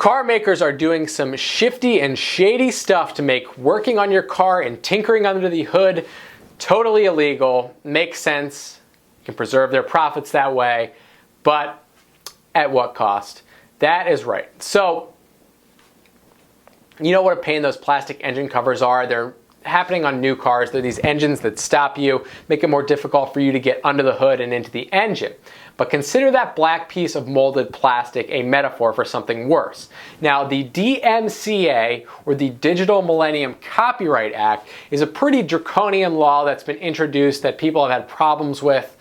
Car makers are doing some shifty and shady stuff to make working on your car and tinkering under the hood totally illegal. Makes sense. You can preserve their profits that way, but at what cost? That is right. So, you know what a pain those plastic engine covers are? They're happening on new cars. They're these engines that stop you, make it more difficult for you to get under the hood and into the engine. But consider that black piece of molded plastic a metaphor for something worse. Now, the DMCA, or the Digital Millennium Copyright Act, is a pretty draconian law that's been introduced that people have had problems with.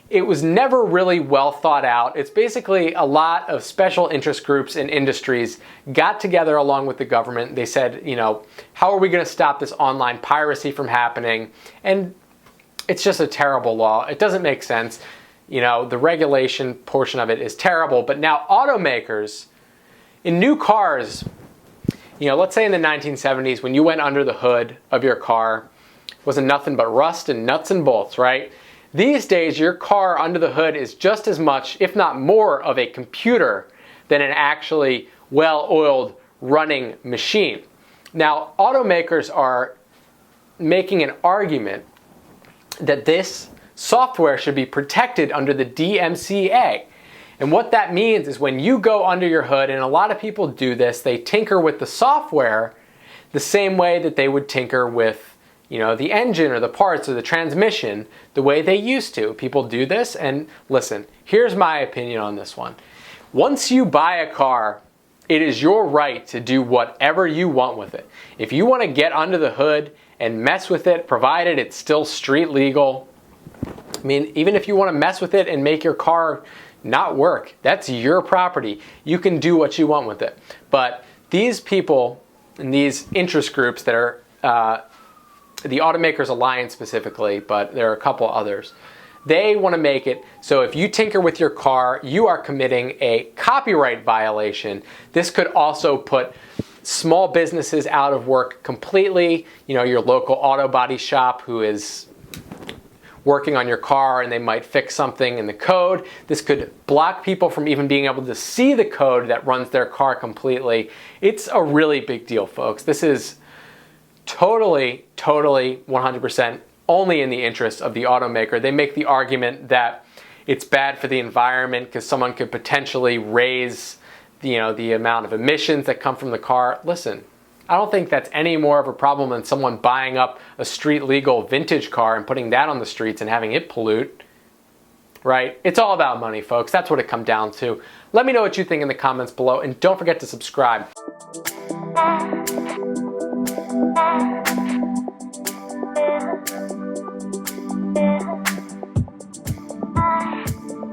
It was never really well thought out. It's basically a lot of special interest groups and industries got together along with the government. They said, you know, how are we going to stop this online piracy from happening? And it's just a terrible law. It doesn't make sense. You know, the regulation portion of it is terrible. But now automakers, in new cars, you know, let's say in the 1970s when you went under the hood of your car, it wasn't nothing but rust and nuts and bolts, right? These days, your car under the hood is just as much, if not more, of a computer than an actually well-oiled running machine. Now, automakers are making an argument that this software should be protected under the DMCA. And what that means is when you go under your hood, and a lot of people do this, they tinker with the software the same way that they would tinker with, you know, the engine or the parts or the transmission the way they used to. People do this, and listen, here's my opinion on this one. Once you buy a car, it is your right to do whatever you want with it. If you want to get under the hood and mess with it, provided it's still street legal, I mean, even if you want to mess with it and make your car not work, that's your property. You can do what you want with it. But these people and these interest groups that are the Automakers Alliance specifically, but there are a couple others. They want to make it so if you tinker with your car, you are committing a copyright violation. This could also put small businesses out of work completely. You know, your local auto body shop who is working on your car and they might fix something in the code. This could block people from even being able to see the code that runs their car completely. It's a really big deal, folks. This is totally, 100% only in the interest of the automaker. They make the argument that it's bad for the environment because someone could potentially raise, you know, the amount of emissions that come from the car. Listen, I don't think that's any more of a problem than someone buying up a street legal vintage car and putting that on the streets and having it pollute, right? It's all about money, folks. That's what it comes down to. Let me know what you think in the comments below, and don't forget to subscribe.